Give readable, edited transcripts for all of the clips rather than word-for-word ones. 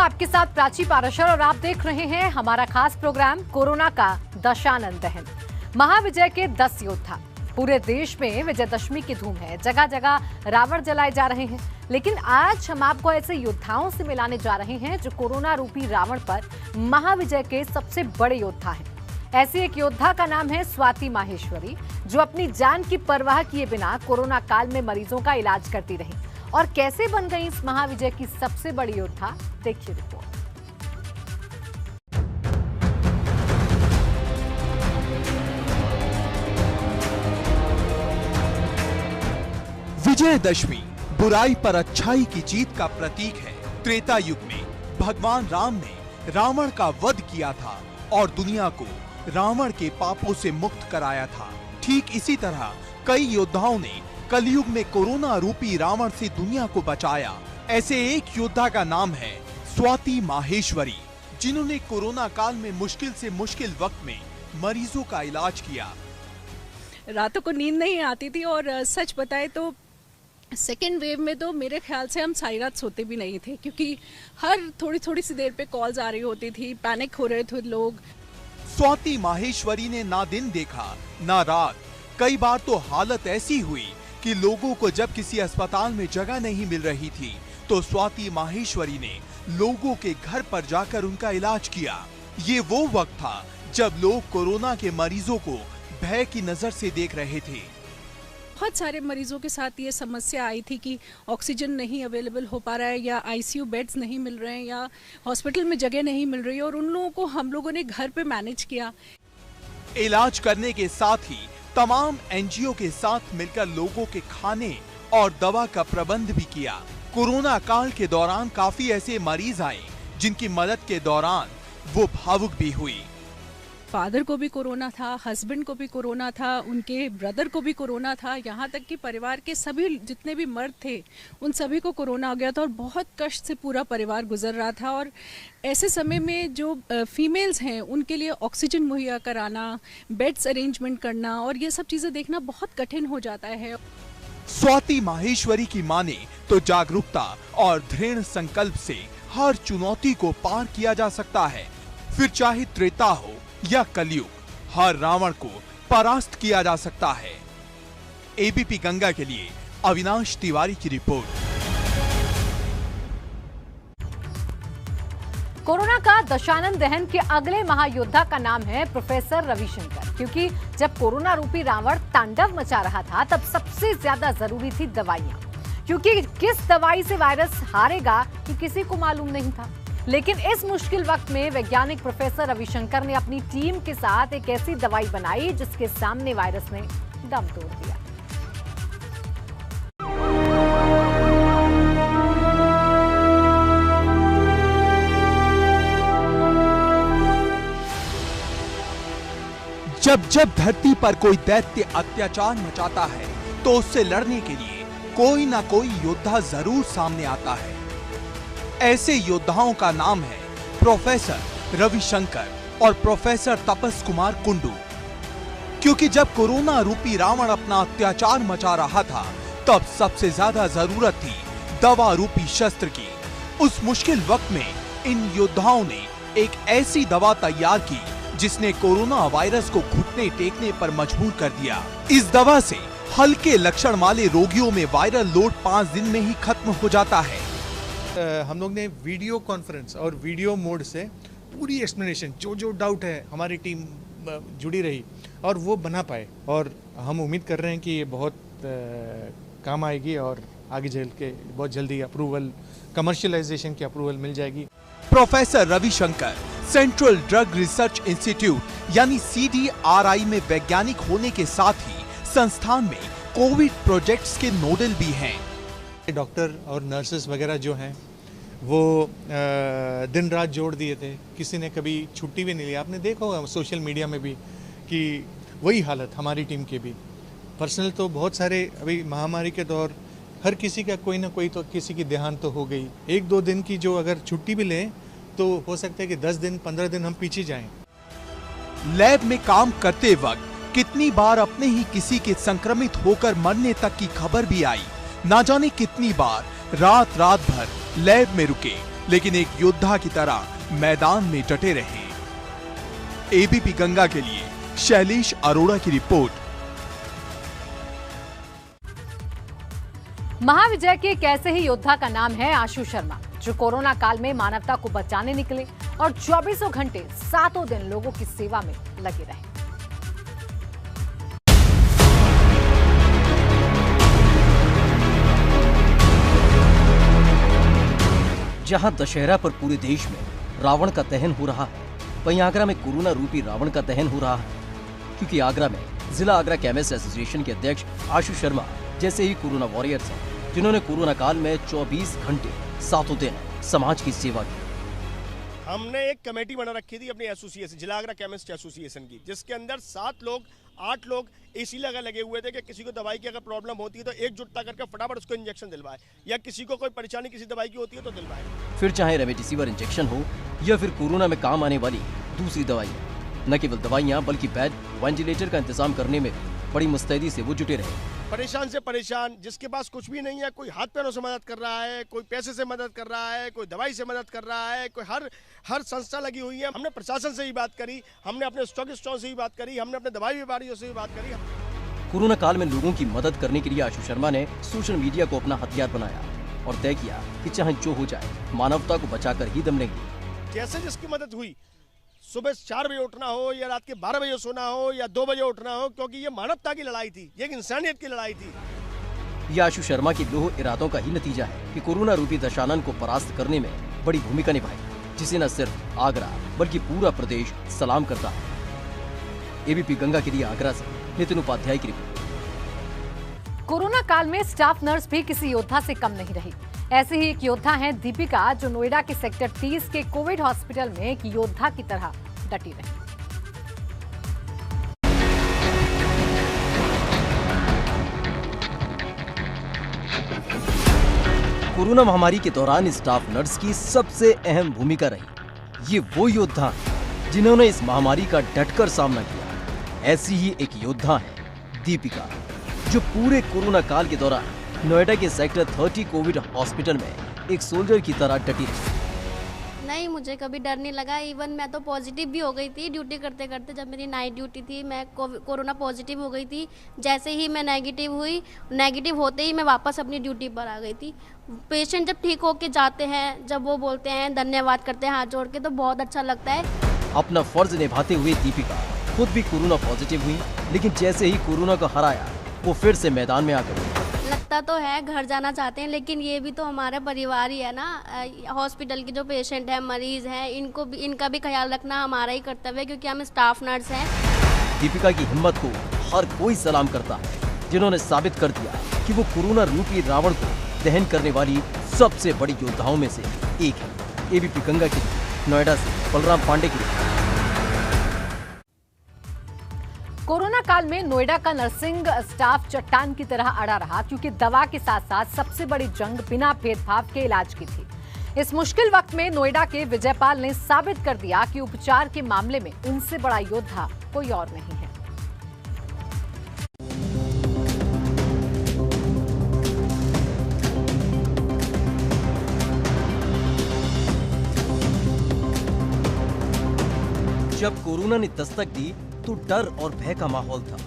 आपके साथ प्राची पाराशर और आप देख रहे हैं हमारा खास प्रोग्राम कोरोना का दशानन दहन। महाविजय के 10 योद्धा। पूरे देश में विजयदशमी की धूम है, जगह जगह रावण जलाए जा रहे हैं। लेकिन आज हम आपको ऐसे योद्धाओं से मिलाने जा रहे हैं जो कोरोना रूपी रावण पर महाविजय के सबसे बड़े योद्धा हैं। ऐसी एक योद्धा का नाम है स्वाति माहेश्वरी, जो अपनी जान की परवाह किए बिना कोरोना काल में मरीजों का इलाज करती रही। और कैसे बन गई इस महाविजय की सबसे बड़ी योद्धा, देखिए रिपोर्ट। विजयदशमी बुराई पर अच्छाई की जीत का प्रतीक है। त्रेता युग में भगवान राम ने रावण का वध किया था और दुनिया को रावण के पापों से मुक्त कराया था। ठीक इसी तरह कई योद्धाओं ने कलयुग में कोरोना रूपी रावण से दुनिया को बचाया। ऐसे एक योद्धा का नाम है स्वाति माहेश्वरी, जिन्होंने कोरोना काल में मुश्किल से मुश्किल वक्त में मरीजों का इलाज किया। रातों को नींद नहीं आती थी और सच बताए तो सेकेंड वेव में तो मेरे ख्याल से हम सारी रात सोते भी नहीं थे, क्योंकि हर थोड़ी थोड़ी सी देर पे कॉल्स आ रही होती थी, पैनिक हो रहे थे लोग। स्वाति माहेश्वरी ने ना दिन देखा ना रात। कई बार तो हालत ऐसी हुई कि लोगों को जब किसी अस्पताल में जगह नहीं मिल रही थी तो स्वाति माहेश्वरी ने लोगों के घर पर जाकर उनका इलाज किया। ये वो वक्त था जब लोग कोरोना के मरीजों को भय की नजर से देख रहे थे। बहुत सारे मरीजों के साथ ये समस्या आई थी कि ऑक्सीजन नहीं अवेलेबल हो पा रहा है, या आईसीयू बेड्स नहीं मिल रहे हैं, या हॉस्पिटल में जगह नहीं मिल रही है, और उन लोगों को हम लोगों ने घर पे मैनेज किया। इलाज करने के साथ ही तमाम एनजीओ के साथ मिलकर लोगों के खाने और दवा का प्रबंध भी किया। कोरोना काल के दौरान काफी ऐसे मरीज आए जिनकी मदद के दौरान वो भावुक भी हुई। फादर को भी कोरोना था, हस्बैंड को भी कोरोना था, उनके ब्रदर को भी कोरोना था, यहाँ तक कि परिवार के सभी जितने भी मर्द थे उन सभी को कोरोना हो गया था और बहुत कष्ट से पूरा परिवार गुजर रहा था। और ऐसे समय में जो फीमेल्स हैं उनके लिए ऑक्सीजन मुहैया कराना, बेड्स अरेंजमेंट करना और ये सब चीज़ें देखना बहुत कठिन हो जाता है। स्वाति माहेश्वरी की माने तो जागरूकता और दृढ़ संकल्प से हर चुनौती को पार किया जा सकता है। फिर चाहे त्रेता हो या कलयुग, हर रावण को परास्त किया जा सकता है। एबीपी गंगा के लिए अविनाश तिवारी की रिपोर्ट। कोरोना का दशानन दहन के अगले महायोद्धा का नाम है प्रोफेसर रविशंकर, क्योंकि जब कोरोना रूपी रावण तांडव मचा रहा था तब सबसे ज्यादा जरूरी थी दवाइयां, क्योंकि किस दवाई से वायरस हारेगा ये किसी को मालूम नहीं था। लेकिन इस मुश्किल वक्त में वैज्ञानिक प्रोफेसर रविशंकर ने अपनी टीम के साथ एक ऐसी दवाई बनाई जिसके सामने वायरस ने दम तोड़ दिया। जब जब धरती पर कोई दैत्य अत्याचार मचाता है तो उससे लड़ने के लिए कोई ना कोई योद्धा जरूर सामने आता है। ऐसे योद्धाओं का नाम है प्रोफेसर रविशंकर और प्रोफेसर तपस कुमार कुंडू। क्योंकि जब कोरोना रूपी रावण अपना अत्याचार मचा रहा था तब सबसे ज्यादा जरूरत थी दवा रूपी शस्त्र की। उस मुश्किल वक्त में इन योद्धाओं ने एक ऐसी दवा तैयार की जिसने कोरोना वायरस को घुटने टेकने पर मजबूर कर दिया। इस दवा से हल्के लक्षण वाले रोगियों में वायरल लोड 5 दिन में ही खत्म हो जाता है। हम लोग ने वीडियो कॉन्फ्रेंस और वीडियो मोड से पूरी एक्सप्लेनेशन, जो डाउट है हमारी टीम जुड़ी रही और वो बना पाए, और हम उम्मीद कर रहे हैं कि ये बहुत काम आएगी और आगे चल के बहुत जल्दी अप्रूवल, कमर्शियलाइजेशन की अप्रूवल मिल जाएगी। Professor Ravishankar central drug research institute यानी CDRI में वैज्ञानिक होने के साथ ही संस्थान में कोविड प्रोजेक्ट्स के नोडल भी हैं। डॉक्टर और नर्सेस वगैरह जो हैं वो दिन रात जोड़ दिए थे, किसी ने कभी छुट्टी भी नहीं ली। आपने देखा होगा सोशल मीडिया में भी कि वही हालत हमारी टीम की भी। पर्सनल तो बहुत सारे, अभी महामारी के दौर हर किसी का कोई ना कोई तो किसी की देहांत तो हो गई। 1-2 दिन की जो अगर छुट्टी भी लें तो हो सकता है कि 10 दिन 15 दिन हम पीछे जाएं। लैब में काम करते वक्त कितनी बार अपने ही किसी के संक्रमित होकर मरने तक की खबर भी आई। ना जाने कितनी बार रात भर लैब में रुके, लेकिन एक योद्धा की तरह मैदान में डटे रहे। एबीपी गंगा के लिए शैलेश अरोड़ा की रिपोर्ट। महाविजय के एक ऐसे ही योद्धा का नाम है आशु शर्मा, जो कोरोना काल में मानवता को बचाने निकले और 24 घंटे 7 दिन लोगों की सेवा में लगे रहे। जहां दशहरा पर पूरे देश में रावण का दहन हो रहा है, वहीं आगरा में कोरोना रूपी रावण का दहन हो रहा है। क्योंकि आगरा में जिला आगरा केमिस्ट एसोसिएशन के अध्यक्ष आशु शर्मा जैसे ही कोरोना वॉरियर्स हैं, जिन्होंने कोरोना काल में 24 घंटे 7 दिन समाज की सेवा की। हमने एक कमेटी बना रखी थी अपनी एसोसिएशन, जिला आगरा केमिस्ट एसोसिएशन की, जिसके अंदर 8 लोग इसीलिए अगर लगे हुए थे कि किसी को दवाई की अगर प्रॉब्लम होती है तो एकजुटता करके फटाफट उसको इंजेक्शन दिलवाए, या किसी को कोई परेशानी किसी दवाई की होती है तो दिलवाए। फिर चाहे रेमडेसिविर इंजेक्शन हो या फिर कोरोना में काम आने वाली दूसरी दवाइयाँ, न केवल दवाइयाँ बल्कि बेड, वेंटिलेटर का इंतजाम करने में बड़ी मुस्तैदी से वो जुटे रहे। परेशान से परेशान, जिसके पास कुछ भी नहीं है, कोई हाथ पैरों से मदद कर रहा है, कोई पैसे से मदद कर रहा है, कोई दवाई से मदद कर रहा है, कोई हर संस्था लगी हुई है। हमने प्रशासन से ही बात करी, हमने अपने स्टॉकिस्टों से ही बात करी, हमने अपने दवाई व्यापारियों से भी बात करी। कोरोना काल में लोगों की मदद करने के लिए आशु शर्मा ने सोशल मीडिया को अपना हथियार बनाया और तय किया कि चाहे जो हो जाए, मानवता को बचाकर ही दम लेंगे। जैसे जिसकी मदद हुई, सुबह 4 बजे उठना हो या रात के 12 बजे सोना हो या 2 बजे उठना हो, क्योंकि ये मानवता की लड़ाई थी, ये एक इंसानियत की लड़ाई थी। ये आशु शर्मा की लोह इरादों का ही नतीजा है कि कोरोना रूपी दशानन को परास्त करने में बड़ी भूमिका निभाई, जिसे न सिर्फ आगरा बल्कि पूरा प्रदेश सलाम करता है। एबीपी गंगा के लिए आगरा से नितिन उपाध्याय की रिपोर्ट। कोरोना काल में स्टाफ नर्स भी किसी योद्धा से कम नहीं रही। ऐसे ही एक योद्धा हैं दीपिका, जो नोएडा के सेक्टर 30 के कोविड हॉस्पिटल में एक योद्धा की तरह डटी रही। कोरोना महामारी के दौरान स्टाफ नर्स की सबसे अहम भूमिका रही। ये वो योद्धा हैं जिन्होंने इस महामारी का डटकर सामना किया। ऐसी ही एक योद्धा है दीपिका, जो पूरे कोरोना काल के दौरान नोएडा के सेक्टर 30 कोविड हॉस्पिटल में एक सोल्जर की तरह डटी रही। नहीं, मुझे कभी डर नहीं लगा। इवन मैं तो पॉजिटिव भी हो गई थी ड्यूटी करते करते। जब मेरी नाइट ड्यूटी थी, मैं कोरोना पॉजिटिव हो गई थी। जैसे ही मैं नेगेटिव हुई, नेगेटिव होते ही मैं वापस अपनी ड्यूटी पर आ गई थी। पेशेंट जब ठीक होके जाते हैं, जब वो बोलते हैं, धन्यवाद करते हैं हाथ जोड़ के, तो बहुत अच्छा लगता है। अपना फर्ज निभाते हुए दीपिका खुद भी कोरोना पॉजिटिव हुई, लेकिन जैसे ही कोरोना को हराया, वो फिर से मैदान में आ गई। लगता तो है घर जाना चाहते हैं, लेकिन ये भी तो हमारा परिवार ही है ना। हॉस्पिटल के जो पेशेंट हैं, मरीज हैं, इनका भी ख्याल रखना हमारा ही कर्तव्य है, क्योंकि हम स्टाफ नर्स हैं। दीपिका की हिम्मत को हर कोई सलाम करता है, जिन्होंने साबित कर दिया कि वो कोरोना रूपी रावण को दहन करने वाली सबसे बड़ी योद्धाओं में से एक है। एबीपी गंगा के लिए नोएडा से बलराम पांडे की रिपोर्ट। कोरोना काल में नोएडा का नर्सिंग स्टाफ चट्टान की तरह अड़ा रहा, क्योंकि दवा के साथ साथ सबसे बड़ी जंग बिना भेदभाव के इलाज की थी। इस मुश्किल वक्त में नोएडा के विजयपाल ने साबित कर दिया कि उपचार के मामले में उनसे बड़ा योद्धा कोई और नहीं है। जब कोरोना ने दस्तक दी तो डर और भय का माहौल था,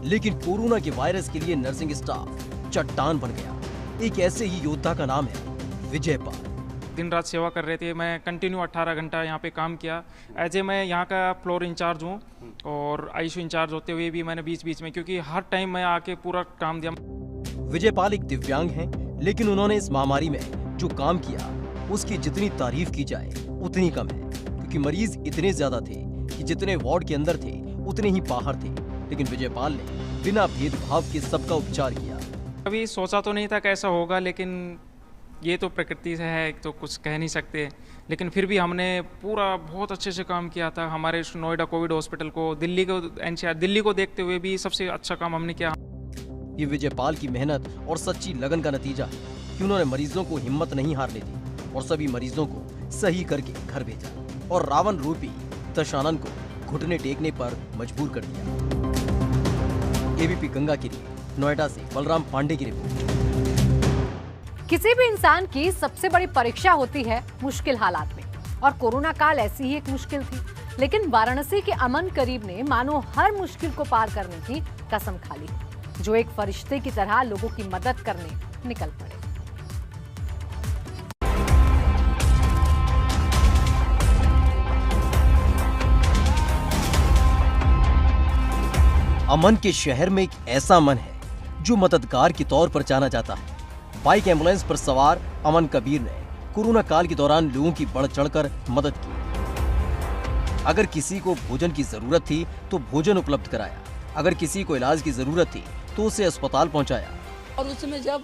लेकिन कोरोना के वायरस के लिए नर्सिंग स्टाफ चट्टान बन गया। एक ऐसे ही योद्धा का नाम है विजयपाल। दिन रात सेवा कर रहे थे। मैं कंटिन्यू 18 घंटा यहाँ पे काम किया। एज ए मैं यहाँ का फ्लोर इंचार्ज हूँ और आईसीयू इंचार्ज होते हुए भी मैंने बीच बीच में, क्योंकि हर टाइम मैं आके पूरा काम दिया। विजयपाल एक दिव्यांग हैं, लेकिन उन्होंने इस महामारी में जो काम किया उसकी जितनी तारीफ की जाए उतनी कम है, क्योंकि मरीज इतने ज्यादा थे कि जितने वार्ड के अंदर थे उतने ही बाहर थे, लेकिन विजयपाल ने बिना भेदभाव के सबका उपचार किया। कभी सोचा तो नहीं था कैसा होगा, लेकिन ये तो प्रकृति से है तो कुछ कह नहीं सकते। लेकिन फिर भी हमने पूरा बहुत अच्छे से काम किया था। हमारे नोएडा कोविड हॉस्पिटल को, दिल्ली को, एनसीआर दिल्ली को देखते हुए भी सबसे अच्छा काम हमने किया। ये विजयपाल की मेहनत और सच्ची लगन का नतीजा है कि उन्होंने मरीजों को हिम्मत नहीं हारने दी और सभी मरीजों को सही करके घर भेजा और रावण रूपी दशानन को घुटने टेकने पर मजबूर कर दिया। एबीपी गंगा के लिए नोएडा से बलराम पांडे की रिपोर्ट। किसी भी इंसान की सबसे बड़ी परीक्षा होती है मुश्किल हालात में, और कोरोना काल ऐसी ही एक मुश्किल थी। लेकिन वाराणसी के अमन करीब ने मानो हर मुश्किल को पार करने की कसम खा ली, जो एक फरिश्ते की तरह लोगों की मदद करने निकल पड़े। अमन के शहर में एक ऐसा मन है जो मददगार के तौर पर जाना जाता है। बाइक एम्बुलेंस पर सवार अमन कबीर ने कोरोना काल के दौरान लोगों की बढ़ चढ़कर मदद की। अगर किसी को भोजन की जरूरत थी तो भोजन उपलब्ध कराया, अगर किसी को इलाज की जरूरत थी तो उसे अस्पताल पहुंचाया। और उस समय जब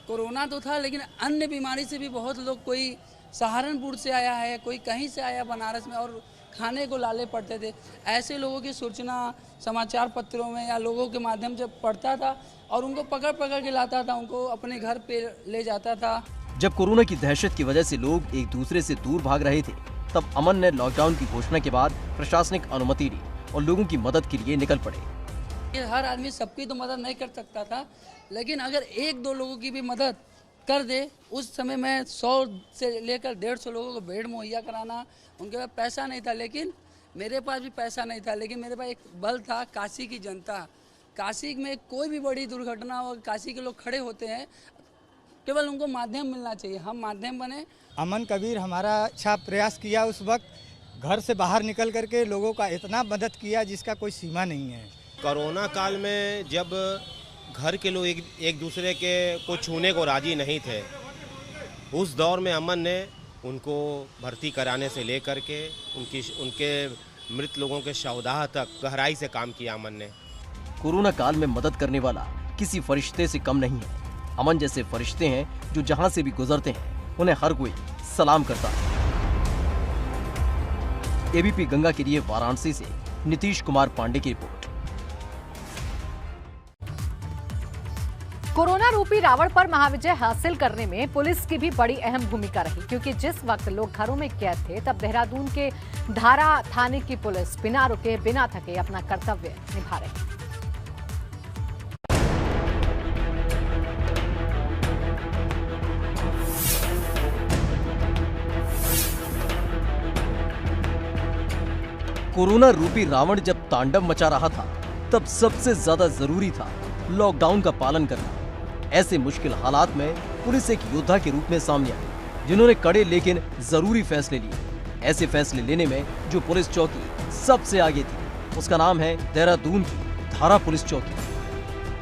कोरोना तो था, लेकिन अन्य बीमारी से भी बहुत लोग, कोई सहारनपुर से आया है, कोई कहीं से आया बनारस में, और खाने को लाले पड़ते थे। ऐसे लोगों की सूचना समाचार पत्रों में या लोगों के माध्यम से पढ़ता था और उनको पकड़ पकड़ के लाता था, उनको अपने घर पे ले जाता था। जब कोरोना की दहशत की वजह से लोग एक दूसरे से दूर भाग रहे थे, तब अमन ने लॉकडाउन की घोषणा के बाद प्रशासनिक अनुमति दी और लोगों की मदद के लिए निकल पड़े। हर आदमी सबकी तो मदद नहीं कर सकता था, लेकिन अगर एक दो लोगों की भी मदद कर दे। उस समय मैं 100 से लेकर 150 लोगों को बेड मुहैया कराना, उनके पास पैसा नहीं था, लेकिन मेरे पास भी पैसा नहीं था, लेकिन मेरे पास एक बल था, काशी की जनता। काशी में कोई भी बड़ी दुर्घटना हो, काशी के लोग खड़े होते हैं, केवल उनको माध्यम मिलना चाहिए, हम माध्यम बने। अमन कबीर हमारा अच्छा प्रयास किया, उस वक्त घर से बाहर निकल करके लोगों का इतना मदद किया जिसका कोई सीमा नहीं है। कोरोना काल में जब घर के लोग एक दूसरे के को छूने को राजी नहीं थे, उस दौर में अमन ने उनको भर्ती कराने से लेकर के उनके मृत लोगों के शवदाह तक गहराई से काम किया अमन ने। कोरोना काल में मदद करने वाला किसी फरिश्ते से कम नहीं है। अमन जैसे फरिश्ते हैं जो जहां से भी गुजरते हैं उन्हें हर कोई सलाम करता है। एबीपी गंगा के लिए वाराणसी से नीतीश कुमार पांडे की रिपोर्ट। कोरोना रूपी रावण पर महाविजय हासिल करने में पुलिस की भी बड़ी अहम भूमिका रही, क्योंकि जिस वक्त लोग घरों में कैद थे, तब देहरादून के धारा थाने की पुलिस बिना रुके बिना थके अपना कर्तव्य निभा रही। कोरोना रूपी रावण जब तांडव मचा रहा था, तब सबसे ज्यादा जरूरी था लॉकडाउन का पालन करना। ऐसे मुश्किल हालात में पुलिस एक योद्धा के रूप में सामने आई, जिन्होंने कड़े लेकिन जरूरी फैसले लिए। ऐसे फैसले लेने में जो पुलिस चौकी सबसे आगे थी, उसका नाम है देहरादून की धारा पुलिस चौकी।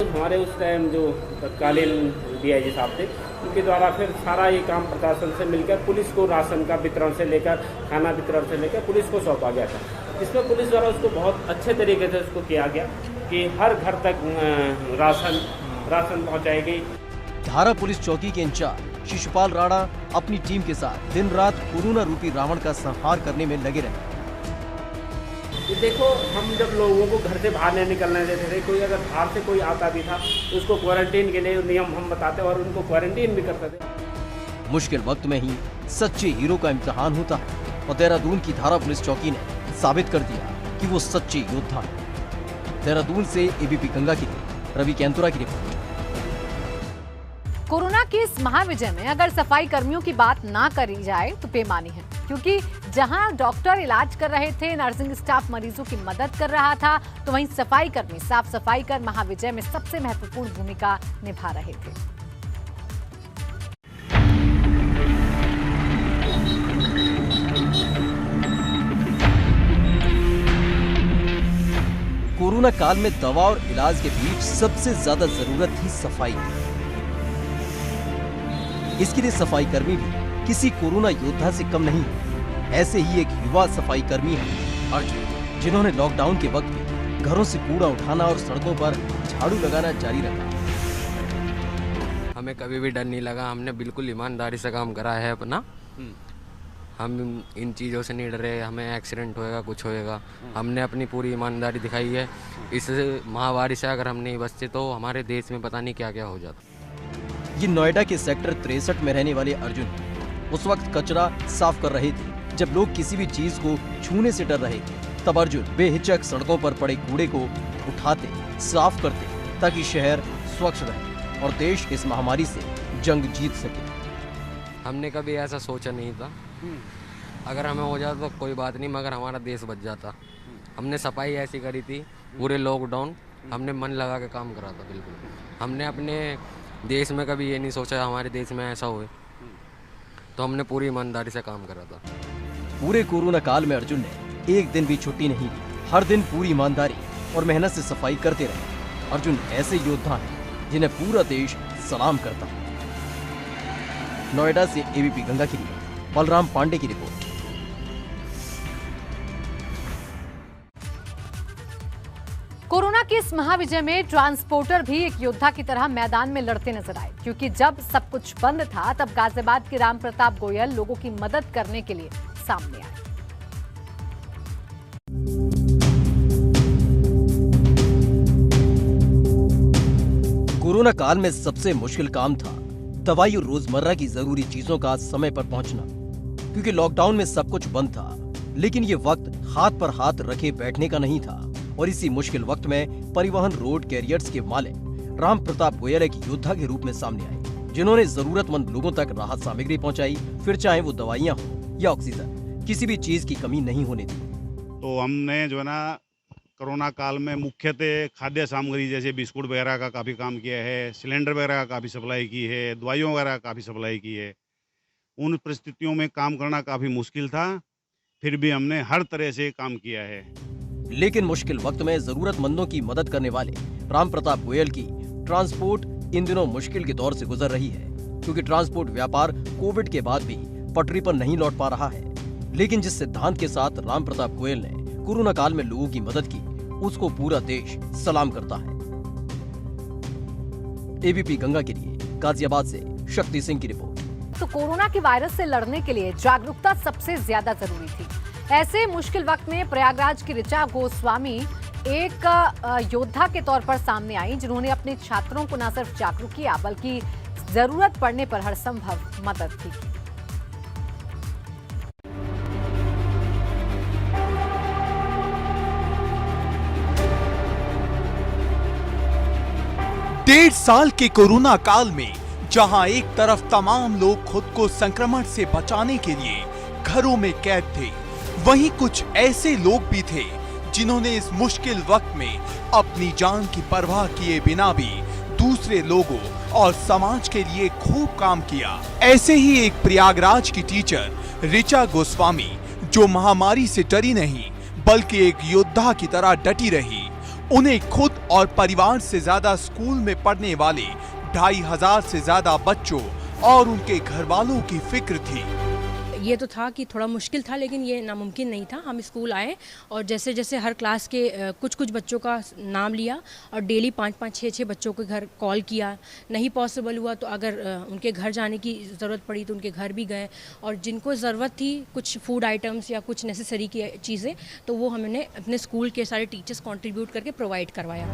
हमारे उस टाइम जो तत्कालीन डीआईजी साहब थे, उनके द्वारा फिर सारा ये काम प्रशासन से मिलकर पुलिस को राशन का वितरण से लेकर खाना वितरण से लेकर पुलिस को सौंपा गया था। इसमें पुलिस द्वारा उसको बहुत अच्छे तरीके से उसको किया गया कि हर घर तक राशन पहुंचाई गई। धारा पुलिस चौकी के इंचार्ज शिशुपाल राणा अपनी टीम के साथ दिन रात कोरोना रूपी रावण का संहार करने में लगे रहे। देखो, हम जब लोगों को घर से बाहर नहीं निकलने देते थे, कोई अगर बाहर से कोई आता भी था उसको क्वारंटीन के लिए नियम हम बताते और उनको क्वारंटीन भी करते थे। मुश्किल वक्त में ही सच्चे हीरो का इम्तिहान होता है, और देहरादून की धारा पुलिस चौकी ने साबित कर दिया कि वो सच्चे योद्धा है। देहरादून से एबीपी गंगा के लिए रवि कैंतुरा की रिपोर्ट। कोरोना के इस महाविजय में अगर सफाई कर्मियों की बात ना करी जाए तो बेमानी है, क्योंकि जहां डॉक्टर इलाज कर रहे थे, नर्सिंग स्टाफ मरीजों की मदद कर रहा था, तो वहीं सफाई कर्मी साफ सफाई कर महाविजय में सबसे महत्वपूर्ण भूमिका निभा रहे थे। कोरोना काल में दवा और इलाज के बीच सबसे ज्यादा जरूरत थी सफाई की। इसके लिए सफाई कर्मी भी किसी कोरोना योद्धा से कम नहीं है। ऐसे ही एक युवा सफाई कर्मी है अर्जुन, जिन्होंने लॉकडाउन के वक्त भी घरों से कूड़ा उठाना और सड़कों पर झाड़ू लगाना जारी रखा। हमें कभी भी डर नहीं लगा, हमने बिल्कुल ईमानदारी से काम करा है अपना। हम इन चीज़ों से नहीं डरे, हमें एक्सीडेंट होएगा कुछ होएगा, हमने अपनी पूरी ईमानदारी दिखाई है। इस महामारी से अगर हम नहीं बचते तो हमारे देश में पता नहीं क्या क्या हो जाता। ये नोएडा के सेक्टर 63 में रहने वाले अर्जुन उस वक्त कचरा साफ कर रहे थे जब लोग किसी भी चीज को छूने से डर रहे थे। तब अर्जुन बेहिचक सड़कों पर पड़े कूड़े को उठाते, साफ करते, ताकि शहर स्वच्छ रहे और देश इस महामारी से जंग जीत सके। हमने कभी ऐसा सोचा नहीं था, अगर हमें हो जाता तो कोई बात नहीं, मगर हमारा देश बच जाता। हमने सफाई ऐसी करी थी पूरे लॉकडाउन, हमने मन लगा के काम करा था। बिल्कुल हमने अपने देश में कभी ये नहीं सोचा हमारे देश में ऐसा होए, तो हमने पूरी ईमानदारी से काम करा था। पूरे कोरोना काल में अर्जुन ने एक दिन भी छुट्टी नहीं ली, हर दिन पूरी ईमानदारी और मेहनत से सफाई करते रहे। अर्जुन ऐसे योद्धा हैं जिन्हें पूरा देश सलाम करता है। नोएडा से एबीपी गंगा के लिए बलराम पांडे की रिपोर्ट। कोरोना की इस महाविजय में ट्रांसपोर्टर भी एक योद्धा की तरह मैदान में लड़ते नजर आए, क्योंकि जब सब कुछ बंद था तब गाजियाबाद के राम प्रताप गोयल लोगों की मदद करने के लिए सामने आए। कोरोना काल में सबसे मुश्किल काम था दवाई और रोजमर्रा की जरूरी चीजों का समय पर पहुंचना, क्योंकि लॉकडाउन में सब कुछ बंद था। लेकिन ये वक्त हाथ पर हाथ रखे बैठने का नहीं था, और इसी मुश्किल वक्त में परिवहन रोड कैरियर्स के मालिक राम प्रताप गोयल एक योद्धा के रूप में सामने आए, जिन्होंने जरूरतमंद लोगों तक राहत सामग्री पहुंचाई, फिर चाहे वो दवाइयां हो या ऑक्सीजन, किसी भी चीज की कमी नहीं होने दी। तो हमने जो है ना कोरोना काल में मुख्यतः खाद्य सामग्री जैसे बिस्कुट वगैरह का काफ़ी काम किया है, सिलेंडर वगैरह का काफ़ी सप्लाई की है, दवाइयों वगैरह का काफ़ी सप्लाई की है। उन परिस्थितियों में काम करना काफ़ी मुश्किल था, फिर भी हमने हर तरह से काम किया है। लेकिन मुश्किल वक्त में जरूरतमंदों की मदद करने वाले राम प्रताप गोयल की ट्रांसपोर्ट इन दिनों मुश्किल के दौर से गुजर रही है, क्योंकि ट्रांसपोर्ट व्यापार कोविड के बाद भी पटरी पर नहीं लौट पा रहा है। लेकिन जिस सिद्धांत के साथ राम प्रताप गोयल ने कोरोना काल में लोगों की मदद की, उसको पूरा देश सलाम करता है। एबीपी गंगा के लिए गाजियाबाद से शक्ति सिंह की रिपोर्ट। तो कोरोना के वायरस से लड़ने के लिए जागरूकता सबसे ज्यादा जरूरी थी। ऐसे मुश्किल वक्त में प्रयागराज की ऋचा गोस्वामी एक योद्धा के तौर पर सामने आई, जिन्होंने अपने छात्रों को न सिर्फ जागरूक किया बल्कि जरूरत पड़ने पर हर संभव मदद भी की। डेढ़ साल के कोरोना काल में जहां एक तरफ तमाम लोग खुद को संक्रमण से बचाने के लिए घरों में कैद थे, वहीं कुछ ऐसे लोग भी थे जिन्होंने इस मुश्किल वक्त में अपनी जान की परवाह किए बिना भी दूसरे लोगों और समाज के लिए खूब काम किया। ऐसे ही एक प्रयागराज की टीचर ऋचा गोस्वामी, जो महामारी से डरी नहीं बल्कि एक योद्धा की तरह डटी रही। उन्हें खुद और परिवार से ज्यादा स्कूल में पढ़ने वाले 2500 से ज्यादा बच्चों और उनके घर वालों की फिक्र थी। ये तो था कि थोड़ा मुश्किल था, लेकिन ये नामुमकिन नहीं था। हम स्कूल आए और जैसे जैसे हर क्लास के कुछ बच्चों का नाम लिया और डेली 5-5, 6-6 बच्चों के घर कॉल किया। नहीं पॉसिबल हुआ तो अगर उनके घर जाने की ज़रूरत पड़ी तो उनके घर भी गए, और जिनको ज़रूरत थी कुछ फूड आइटम्स या कुछ नेसेसरी की चीज़ें, तो वो हमने अपने स्कूल के सारे टीचर्स कंट्रीब्यूट करके प्रोवाइड करवाया।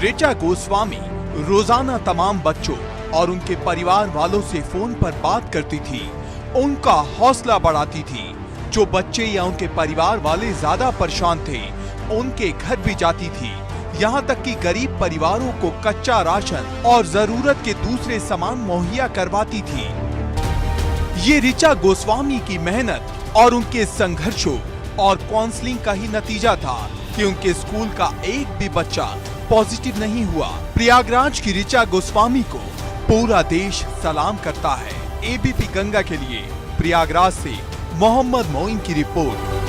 ऋचा गोस्वामी रोजाना तमाम बच्चों और उनके परिवार वालों से फोन पर बात करती थी, उनका हौसला बढ़ाती थी। जो बच्चे या उनके परिवार वाले ज्यादा परेशान थे, उनके घर भी जाती थी। यहाँ तक कि गरीब परिवारों को कच्चा राशन और जरूरत के दूसरे सामान मुहैया करवाती थी। ये ऋचा गोस्वामी की मेहनत और उनके संघर्षों और काउंसलिंग का ही नतीजा था कि उनके स्कूल का एक भी बच्चा पॉजिटिव नहीं हुआ। प्रयागराज की ऋचा गोस्वामी को पूरा देश सलाम करता है। एबीपी गंगा के लिए प्रयागराज से मोहम्मद मोइन की रिपोर्ट।